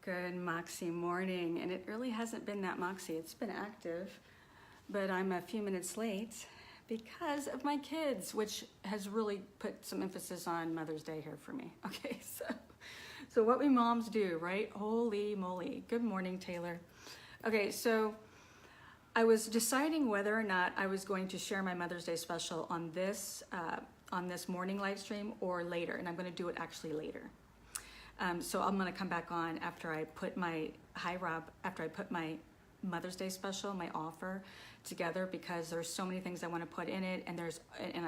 Good Moxie morning, and it really hasn't been that Moxie. It's been active, but I'm a few minutes late because of my kids, which has really put some emphasis on Mother's Day here for me. Okay, so what we moms do, right? Holy moly. Good morning, Taylor. Okay, so I was deciding whether or not I was going to share my Mother's Day special on this morning live stream or later, and I'm going to do it actually later. So I'm going to come back on after I put my after I put my Mother's Day special, my offer together, because there's so many things I want to put in it, and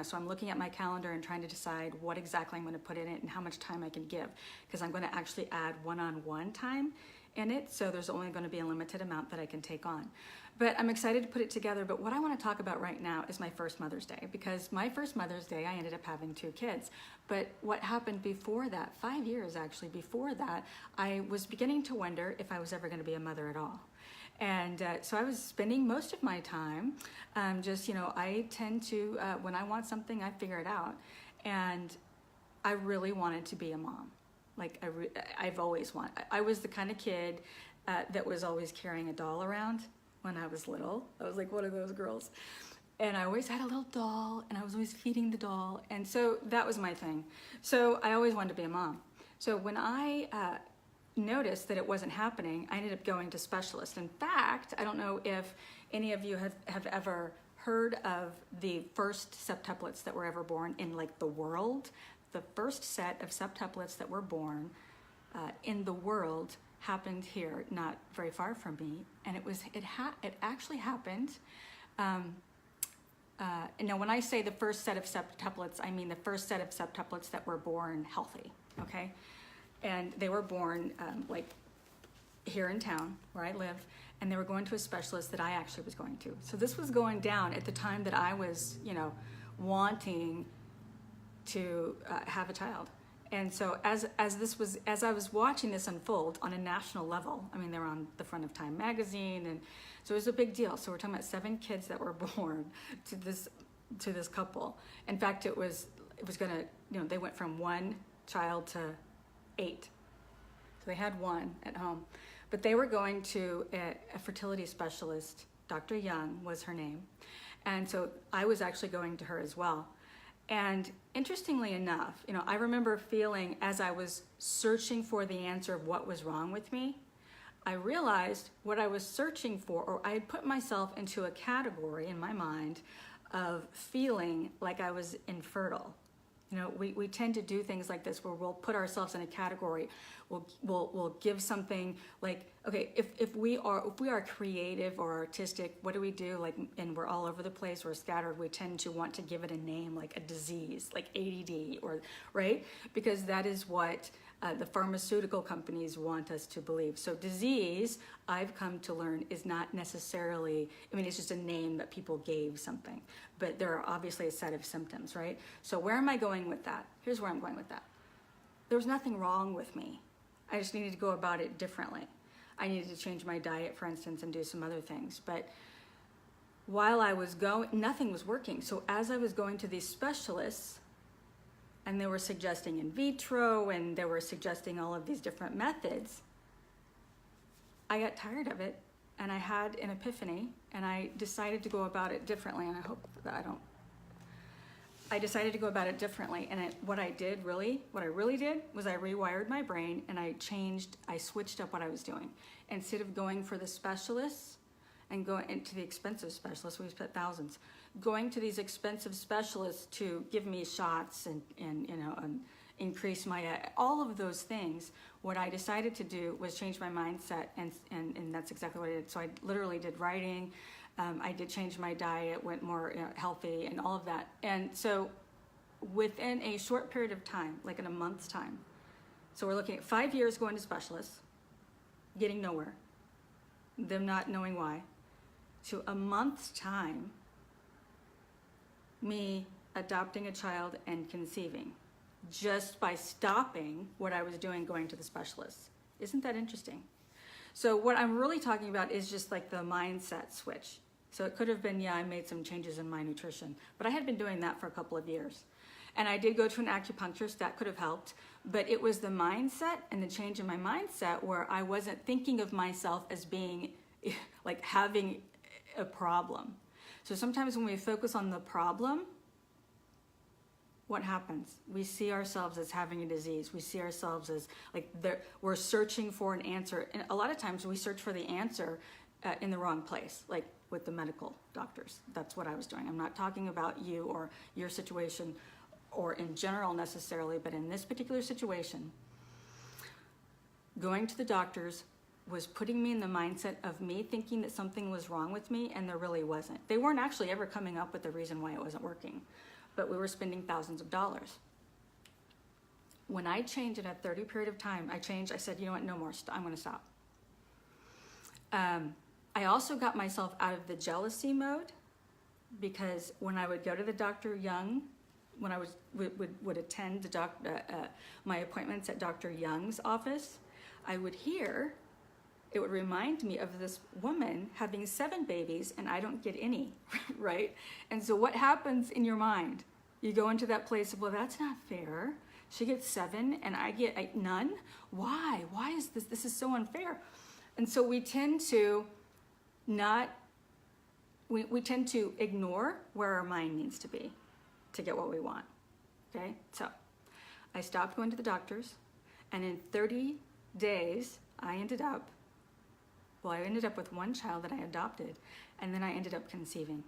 so I'm looking at my calendar and trying to decide what exactly I'm going to put in it and how much time I can give, because I'm going to actually add one-on-one time in it, so there's only going to be a limited amount that I can take on. But I'm excited to put it together. But what I want to talk about right now is my first Mother's Day, because my first Mother's Day, I ended up having 2 kids. But what happened before that, 5 years actually before that, I was beginning to wonder if I was ever going to be a mother at all. And so I was spending most of my time I tend to, when I want something, I figure it out. And I really wanted to be a mom. Like I've always wanted. I was the kind of kid that was always carrying a doll around when I was little. I was like one of those girls. And I always had a little doll, and I was always feeding the doll. And so that was my thing. So I always wanted to be a mom. So when I noticed that it wasn't happening, I ended up going to specialists. In fact, I don't know if any of you have ever heard of the first septuplets that were ever born in like the world. The first set of septuplets that were born in the world happened here, not very far from me, and it actually happened. Now, when I say the first set of septuplets, I mean the first set of septuplets that were born healthy. Okay, and they were born like here in town where I live, and they were going to a specialist that I actually was going to. So this was going down at the time that I was, wanting to have a child. And so as I was watching this unfold on a national level, I mean, they were on the front of Time magazine, and so it was a big deal. So we're talking about 7 kids that were born to this couple. In fact, it was gonna, they went from 1 child to 8. So they had 1 at home, but they were going to a fertility specialist. Dr. Young was her name. And so I was actually going to her as well. And interestingly enough, I remember feeling, as I was searching for the answer of what was wrong with me, I realized what I was searching for, or I had put myself into a category in my mind of feeling like I was infertile. We tend to do things like this where we'll put ourselves in a category. We'll give something like, okay, if we are creative or artistic, what do we do? Like, and we're all over the place, we're scattered. We tend to want to give it a name, like a disease, like ADD, or right, because that is what the pharmaceutical companies want us to believe. So disease, I've come to learn, is not necessarily, it's just a name that people gave something, but there are obviously a set of symptoms, right? So where am I going with that? Here's where I'm going with that. There was nothing wrong with me. I just needed to go about it differently. I needed to change my diet, for instance, and do some other things. But while I was going, nothing was working. So as I was going to these specialists, and they were suggesting in vitro, and they were suggesting all of these different methods, I got tired of it, and I had an epiphany, and I decided to go about it differently, and I hope that I decided to go about it differently, and what I really did was I rewired my brain, and I switched up what I was doing. Instead of going for the specialists and going into the expensive specialists, we spent thousands, going to these expensive specialists to give me shots and increase my, all of those things, what I decided to do was change my mindset, and that's exactly what I did. So I literally did writing, I did change my diet, went more healthy, and all of that. And so within a short period of time, like in a month's time, so we're looking at 5 years going to specialists, getting nowhere, them not knowing why, to a month's time, me adopting a child and conceiving, just by stopping what I was doing going to the specialists. Isn't that interesting? So what I'm really talking about is just like the mindset switch. So it could have been, I made some changes in my nutrition, but I had been doing that for a couple of years. And I did go to an acupuncturist, that could have helped, But it was the mindset and the change in my mindset where I wasn't thinking of myself as being like having a problem. So sometimes when we focus on the problem, what happens? We see ourselves as having a disease. We see ourselves as like we're searching for an answer. And a lot of times we search for the answer in the wrong place, like with the medical doctors. That's what I was doing. I'm not talking about you or your situation or in general necessarily, but in this particular situation, going to the doctors was putting me in the mindset of me thinking that something was wrong with me, and there really wasn't. They weren't actually ever coming up with the reason why it wasn't working, but we were spending thousands of dollars. When I changed in a 30 period of time, I said, you know what, no more, I'm gonna stop. I also got myself out of the jealousy mode, because when I would go to the Dr. Young, when I would attend my appointments at Dr. Young's office, I would hear, it would remind me of this woman having 7 babies and I don't get any, right? And so what happens in your mind? You go into that place of, well, that's not fair. She gets 7 and I get none. Why? Why is this? This is so unfair. And so we tend to we tend to ignore where our mind needs to be to get what we want, okay? So I stopped going to the doctors, and in 30 days, I ended up with one child that I adopted, and then I ended up conceiving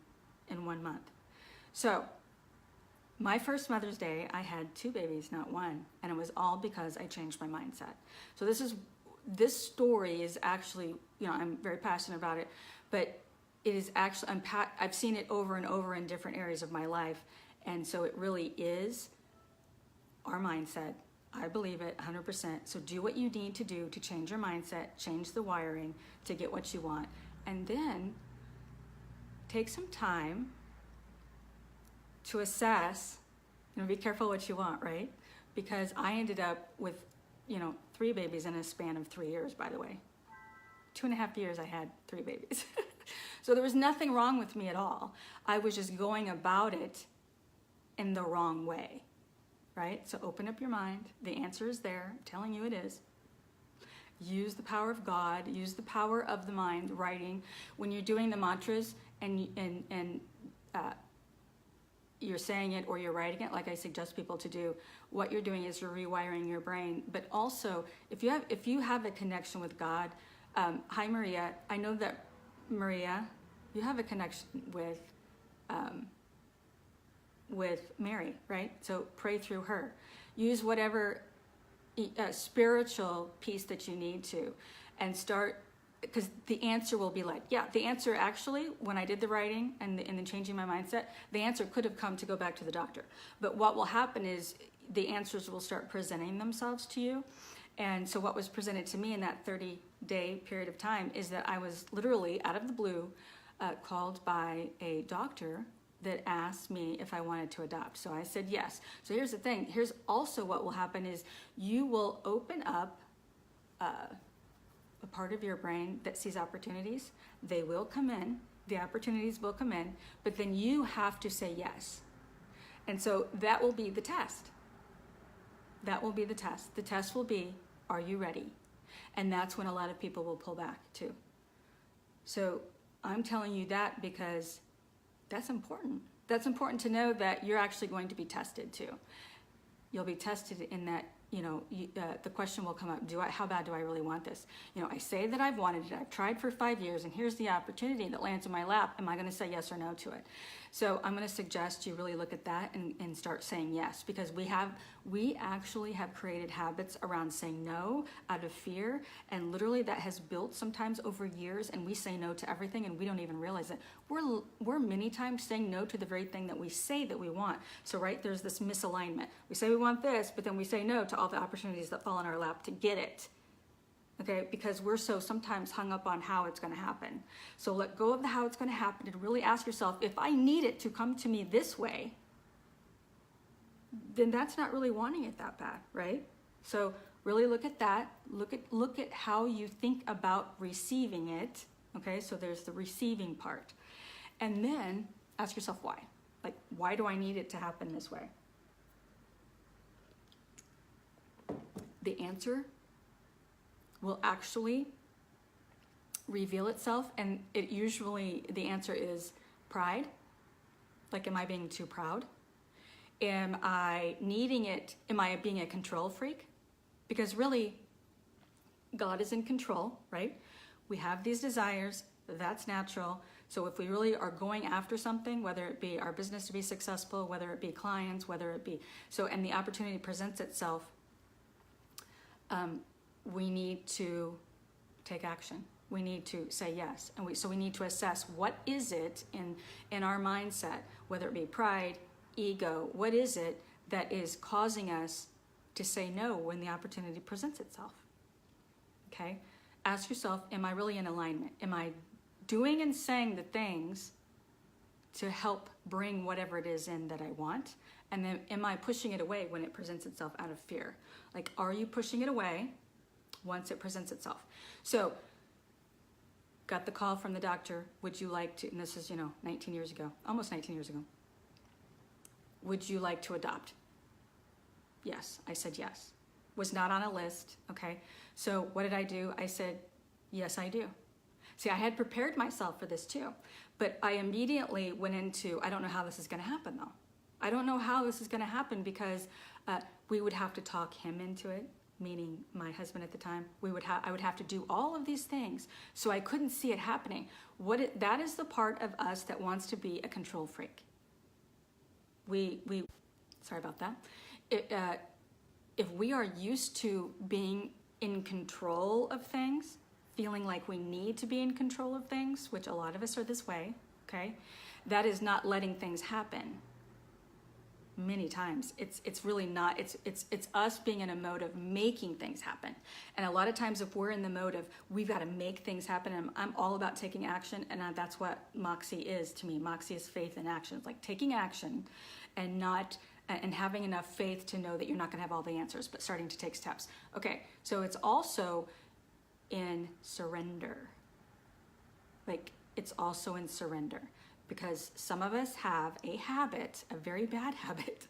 in 1 month. So my first Mother's Day, I had 2 babies, not 1, and it was all because I changed my mindset. So this story is actually, I'm very passionate about it, but it is actually, I've seen it over and over in different areas of my life. And so it really is our mindset. I believe it 100%. So do what you need to do to change your mindset, change the wiring to get what you want. And then take some time to assess, be careful what you want, right? Because I ended up with, 3 babies in a span of 3 years, by the way. 2.5 years I had 3 babies. So there was nothing wrong with me at all. I was just going about it in the wrong way, right? So open up your mind. The answer is there. I'm telling you it is. Use the power of God. Use the power of the mind, writing. When you're doing the mantras and you're saying it or you're writing it, like I suggest people to do, what you're doing is you're rewiring your brain. But also, if you have a connection with God, hi Maria. I know that Maria, you have a connection with Mary, right? So pray through her. Use whatever spiritual piece that you need to, and start, because the answer will be the answer actually, when I did the writing and then changing my mindset, the answer could have come to go back to the doctor. But what will happen is the answers will start presenting themselves to you. And so what was presented to me in that 30-day period of time is that I was literally out of the blue called by a doctor that asked me if I wanted to adopt. So I said yes. So here's the thing. Here's also what will happen is you will open up a part of your brain that sees opportunities. They will come in. The opportunities will come in. But then you have to say yes. And so that will be the test. That will be the test. The test will be, are you ready? And that's when a lot of people will pull back too. So I'm telling you that because that's important. That's important to know that you're actually going to be tested too. You'll be tested in that, the question will come up, how bad do I really want this? I say that I've wanted it, I've tried for 5 years, and here's the opportunity that lands in my lap. Am I gonna say yes or no to it? So I'm gonna suggest you really look at that and start saying yes, because we actually have created habits around saying no out of fear, and literally that has built sometimes over years, and we say no to everything and we don't even realize it. We're many times saying no to the very thing that we say that we want. So right, there's this misalignment. We say we want this, but then we say no to all the opportunities that fall in our lap to get it. Okay, because we're so sometimes hung up on how it's going to happen. So let go of the how it's going to happen and really ask yourself, if I need it to come to me this way, then that's not really wanting it that bad, right? So really look at that. Look at how you think about receiving it. Okay, so there's the receiving part. And then ask yourself why. Like, why do I need it to happen this way? the answer will actually reveal itself. And it usually, the answer is pride. Like, am I being too proud? Am I needing it? Am I being a control freak? Because really, God is in control, right? We have these desires, that's natural. So if we really are going after something, whether it be our business to be successful, whether it be clients, whether it be, so, and the opportunity presents itself, we need to take action. We need to say yes. And so we need to assess, what is it in our mindset, whether it be pride, ego, what is it that is causing us to say no when the opportunity presents itself? Okay? Ask yourself, am I really in alignment? Am I doing and saying the things to help bring whatever it is in that I want? And then am I pushing it away when it presents itself out of fear? Like, are you pushing it away once it presents itself? So, got the call from the doctor, would you like to, and this is, 19 years ago, almost 19 years ago. Would you like to adopt? Yes, I said yes. Was not on a list, okay? So what did I do? I said, yes, I do. See, I had prepared myself for this too, but I immediately went into, I don't know how this is gonna happen though. I don't know how this is gonna happen because we would have to talk him into it, meaning my husband at the time. I would have to do all of these things, so I couldn't see it happening. That is the part of us that wants to be a control freak. Sorry about that. If we are used to being in control of things, feeling like we need to be in control of things, which a lot of us are this way, okay? That is not letting things happen. Many times, it's really not. It's us being in a mode of making things happen. And a lot of times, if we're in the mode of we've got to make things happen, and I'm all about taking action, and that's what Moxie is to me. Moxie is faith in action. It's like taking action, and having enough faith to know that you're not going to have all the answers, but starting to take steps. Okay, so it's also in surrender. Like, it's also in surrender. Because some of us have a habit, a very bad habit,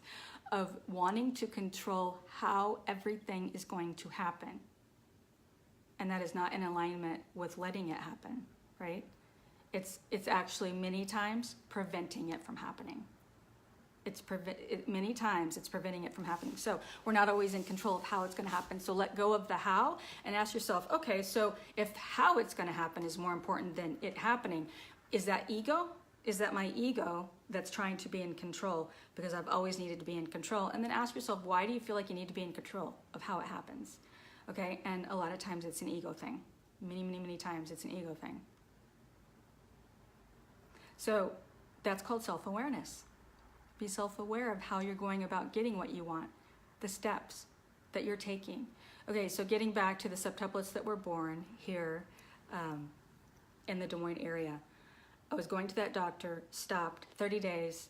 of wanting to control how everything is going to happen. And that is not in alignment with letting it happen, right? It's actually many times preventing it from happening. Many times it's preventing it from happening. So we're not always in control of how it's going to happen. So let go of the how and ask yourself, okay, so if how it's going to happen is more important than it happening, is that ego? Is that my ego that's trying to be in control because I've always needed to be in control? And then ask yourself, why do you feel like you need to be in control of how it happens? Okay, and a lot of times it's an ego thing. Many, many, many times it's an ego thing. So that's called self-awareness. Be self-aware of how you're going about getting what you want, the steps that you're taking. Okay, so getting back to the septuplets that were born here in the Des Moines area. I was going to that doctor, stopped, 30 days.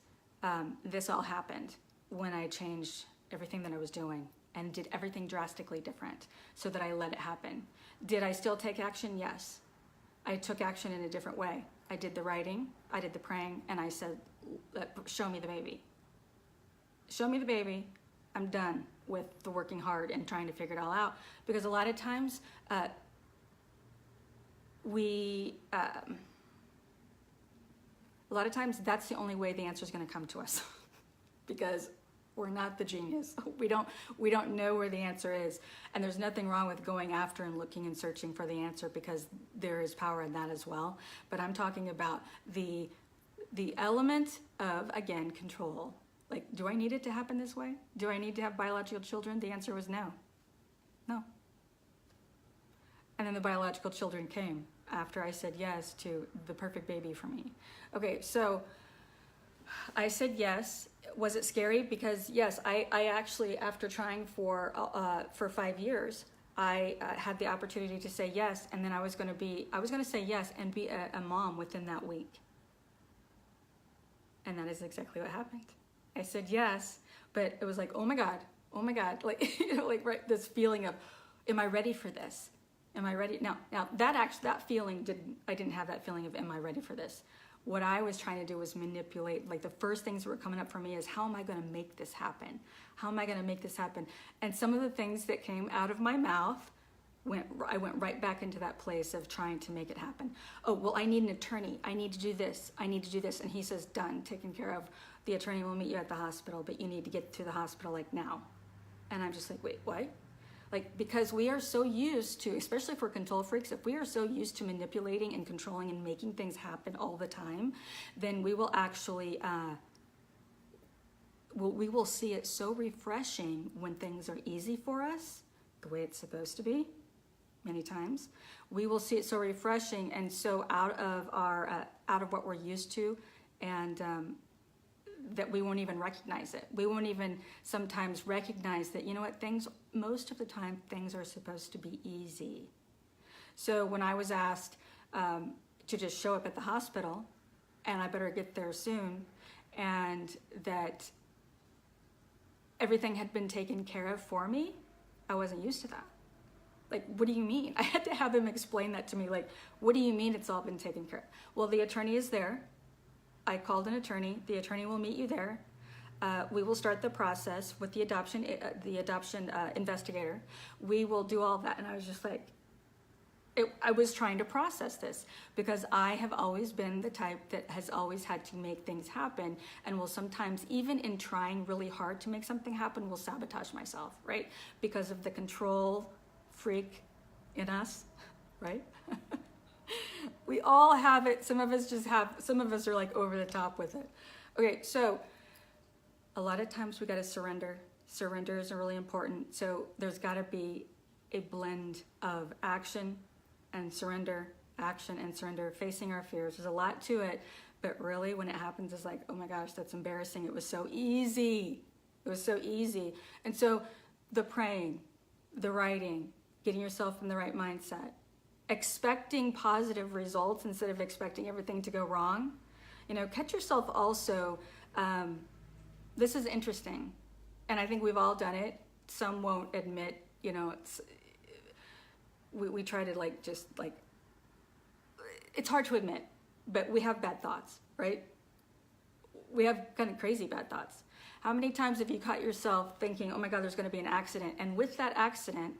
This all happened when I changed everything that I was doing and did everything drastically different so that I let it happen. Did I still take action? Yes. I took action in a different way. I did the writing, I did the praying, and I said, show me the baby. Show me the baby. I'm done with the working hard and trying to figure it all out. Because a lot of times, that's the only way the answer is going to come to us because we're not the genius. We don't know where the answer is. And there's nothing wrong with going after and looking and searching for the answer because there is power in that as well. But I'm talking about the element of, again, control. Like, do I need it to happen this way? Do I need to have biological children? The answer was no. No. And then the biological children came after I said yes to the perfect baby for me. Okay, so I said yes. Was it scary? Because yes, I actually, after trying for 5 years, I had the opportunity to say yes, and then I was going to say yes and be a mom within that week. And that is exactly what happened. I said yes, but it was like, oh my God, like, like, right, this feeling of, am I ready for this? Am I ready? Now that feeling I didn't have that feeling of, am I ready for this? What I was trying to do was manipulate, like the first things that were coming up for me is, how am I going to make this happen? How am I going to make this happen? And some of the things that came out of my mouth, I went right back into that place of trying to make it happen. Oh, well, I need an attorney. I need to do this. I need to do this. And he says, done, taken care of. The attorney will meet you at the hospital, but you need to get to the hospital like now. And I'm just like, wait, what? Like, because we are so used to, especially for control freaks, if we are so used to manipulating and controlling and making things happen all the time, then we will actually, we will see it so refreshing when things are easy for us, the way it's supposed to be, many times. We will see it so refreshing and so out of what we're used to, and that we won't even recognize it. We won't even sometimes recognize that, you know what, most of the time, things are supposed to be easy. So when I was asked to just show up at the hospital, and I better get there soon, and that everything had been taken care of for me, I wasn't used to that. Like, what do you mean? I had to have him explain that to me. Like, what do you mean it's all been taken care of? Well, the attorney is there. I called an attorney. The attorney will meet you there. We will start the process with the adoption investigator. We will do all that. And I was just like, I was trying to process this, because I have always been the type that has always had to make things happen, and will sometimes, even in trying really hard to make something happen, will sabotage myself, right? Because of the control freak in us, right? We all have it. Some of us are like over the top with it. Okay, so a lot of times we got to surrender. Surrender is really important. So there's got to be a blend of action and surrender, action and surrender, facing our fears. There's a lot to it, but really when it happens, it's like, oh my gosh, that's embarrassing. It was so easy. It was so easy. And so the praying, the writing, getting yourself in the right mindset, expecting positive results instead of expecting everything to go wrong. You know, catch yourself also. This is interesting, and I think we've all done it. Some won't admit, you know, we try to it's hard to admit, but we have bad thoughts, right? We have kind of crazy bad thoughts. How many times have you caught yourself thinking, oh my God, there's going to be an accident, and with that accident,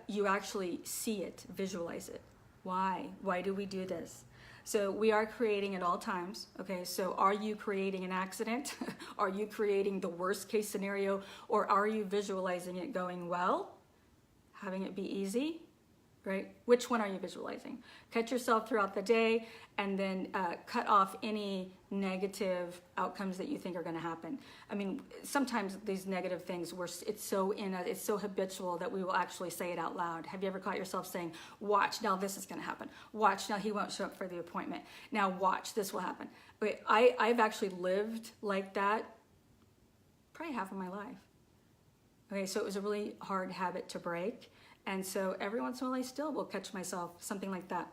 you actually see it, visualize it. Why? Why do we do this? So we are creating at all times, okay? So are you creating an accident? Are you creating the worst case scenario? Or are you visualizing it going well? Having it be easy, right? Which one are you visualizing? Catch yourself throughout the day, and then cut off any negative outcomes that you think are going to happen. I mean, sometimes these negative things, it's so habitual that we will actually say it out loud. Have you ever caught yourself saying, watch, now this is going to happen. Watch, now he won't show up for the appointment. Now watch, this will happen. Okay, I've actually lived like that probably half of my life. Okay, so it was a really hard habit to break. And so every once in a while I still will catch myself something like that,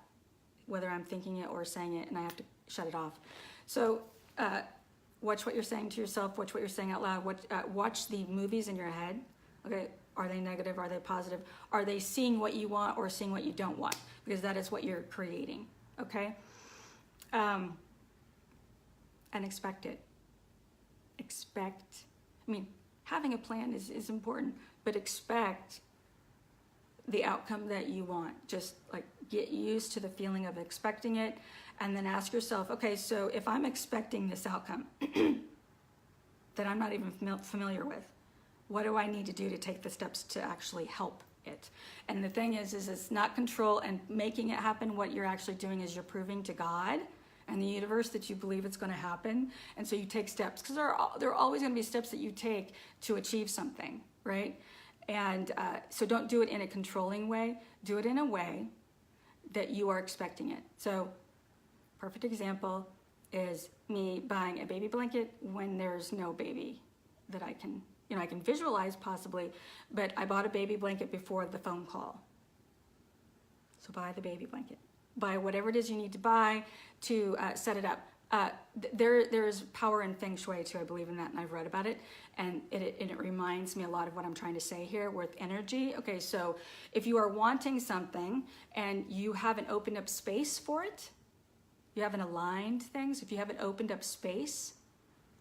whether I'm thinking it or saying it, and I have to shut it off. So watch what you're saying to yourself, watch what you're saying out loud, watch the movies in your head. Okay, are they negative, are they positive? Are they seeing what you want or seeing what you don't want? Because that is what you're creating, okay? And expect it. Having a plan is important, but expect the outcome that you want. Just like get used to the feeling of expecting it, and then ask yourself, okay, so if I'm expecting this outcome that I'm not even familiar with, what do I need to do to take the steps to actually help it? And the thing is it's not control and making it happen. What you're actually doing is you're proving to God and the universe that you believe it's going to happen. And so you take steps, because there are always going to be steps that you take to achieve something, right? And so don't do it in a controlling way. Do it in a way that you are expecting it. So perfect example is me buying a baby blanket when there's no baby that I can visualize possibly, but I bought a baby blanket before the phone call. So buy the baby blanket. Buy whatever it is you need to buy to set it up. There's power in Feng Shui too. I believe in that, and I've read about it, and it reminds me a lot of what I'm trying to say here with energy. Okay, so if you are wanting something and you haven't opened up space for it, you haven't aligned things, if you haven't opened up space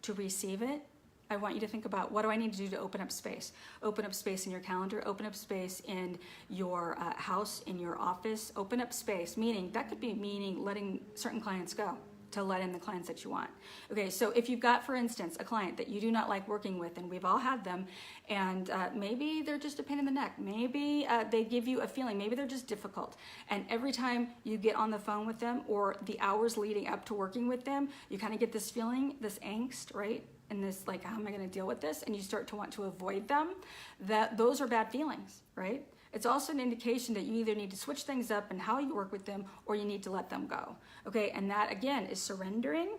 to receive it, I want you to think about, what do I need to do to open up space? Open up space in your calendar, open up space in your house, in your office, open up space, meaning, that could be meaning letting certain clients go, to let in the clients that you want. Okay, so if you've got, for instance, a client that you do not like working with, and we've all had them, and maybe they're just a pain in the neck, maybe they give you a feeling, maybe they're just difficult, and every time you get on the phone with them, or the hours leading up to working with them, you kind of get this feeling, this angst, right? And this, like, how am I going to deal with this? And you start to want to avoid them. Those are bad feelings, right? It's also an indication that you either need to switch things up in how you work with them, or you need to let them go. Okay, and that again is surrendering,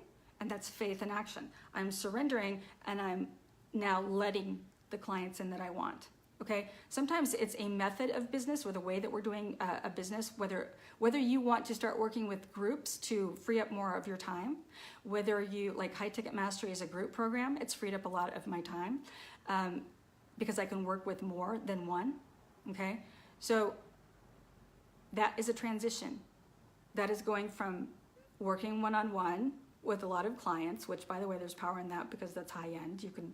and that's faith in action. I'm surrendering, and I'm now letting the clients in that I want. Okay, sometimes it's a method of business, or the way that we're doing a business, whether you want to start working with groups to free up more of your time, whether you, like High Ticket Mastery is a group program, it's freed up a lot of my time because I can work with more than one. Okay, so that is a transition. That is going from working one-on-one with a lot of clients, which, by the way, there's power in that, because that's high end. You can,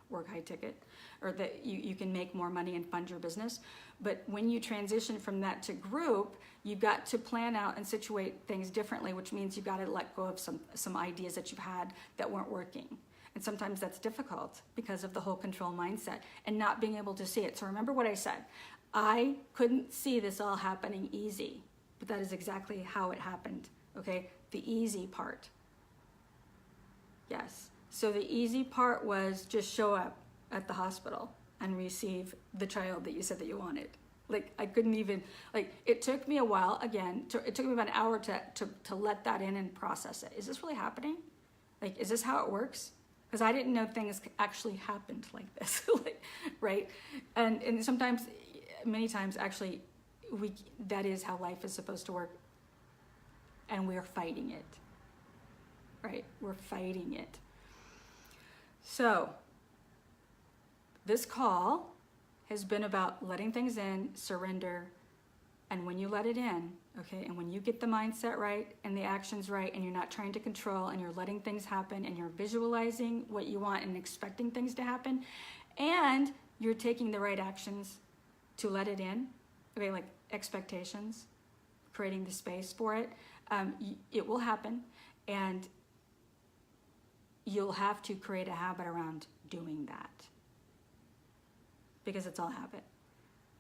work high ticket, or that you can make more money and fund your business. But when you transition from that to group, you've got to plan out and situate things differently, which means you've got to let go of some ideas that you've had that weren't working. And sometimes that's difficult because of the whole control mindset and not being able to see it. So remember what I said. I couldn't see this all happening easy, but that is exactly how it happened, okay? The easy part. Yes. So the easy part was just show up at the hospital and receive the child that you said that you wanted. Like, I couldn't even, like, it took me a while, again, it took me about an hour to let that in and process it. Is this really happening? Like, is this how it works? Because I didn't know things actually happened like this, like, right? And sometimes, many times, actually, that is how life is supposed to work, and we're fighting it, right? We're fighting it. So, this call has been about letting things in, surrender, and when you let it in, okay, and when you get the mindset right and the actions right, and you're not trying to control, and you're letting things happen, and you're visualizing what you want and expecting things to happen, and you're taking the right actions to let it in, okay, like expectations, creating the space for it, it will happen, and you'll have to create a habit around doing that, because it's all habit.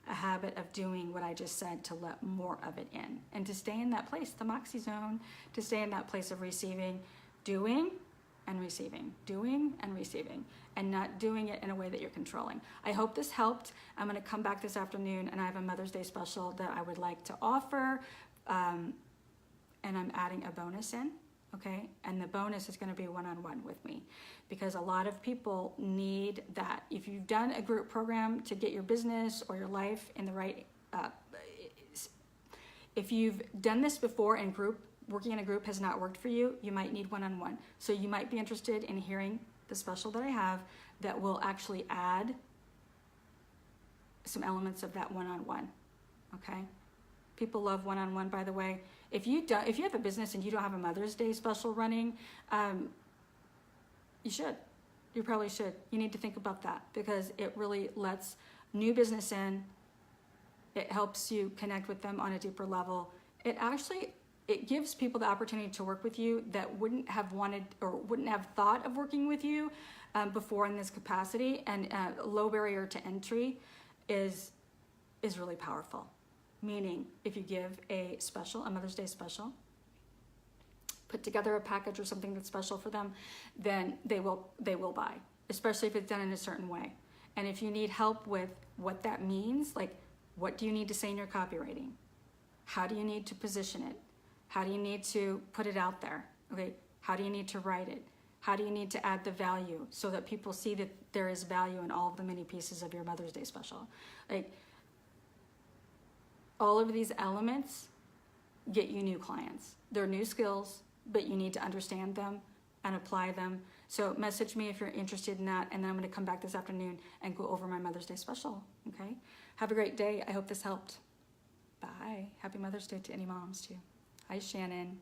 A habit of doing what I just said, to let more of it in, and to stay in that place, the Moxie zone, to stay in that place of receiving, doing and receiving, and not doing it in a way that you're controlling. I hope this helped. I'm going to come back this afternoon, and I have a Mother's Day special that I would like to offer, and I'm adding a bonus in. Okay, and the bonus is going to be one-on-one with me, because a lot of people need that. If you've done a group program to get your business or your life in the right, if you've done this before and working in a group has not worked for you, you might need one-on-one. So you might be interested in hearing the special that I have that will actually add some elements of that one-on-one. Okay. People love one-on-one, by the way. If you have a business and you don't have a Mother's Day special running, you should. You probably should. You need to think about that, because it really lets new business in. It helps you connect with them on a deeper level. It gives people the opportunity to work with you that wouldn't have wanted or wouldn't have thought of working with you before in this capacity. And low barrier to entry is really powerful. Meaning, if you give a Mother's Day special, put together a package or something that's special for them, then they will buy, especially if it's done in a certain way. And if you need help with what that means, like, what do you need to say in your copywriting? How do you need to position it? How do you need to put it out there? Okay, how do you need to write it? How do you need to add the value so that people see that there is value in all of the many pieces of your Mother's Day special? Like, all of these elements get you new clients. They're new skills, but you need to understand them and apply them. So message me if you're interested in that, and then I'm going to come back this afternoon and go over my Mother's Day special, okay? Have a great day. I hope this helped. Bye. Happy Mother's Day to any moms, too. Hi, Shannon.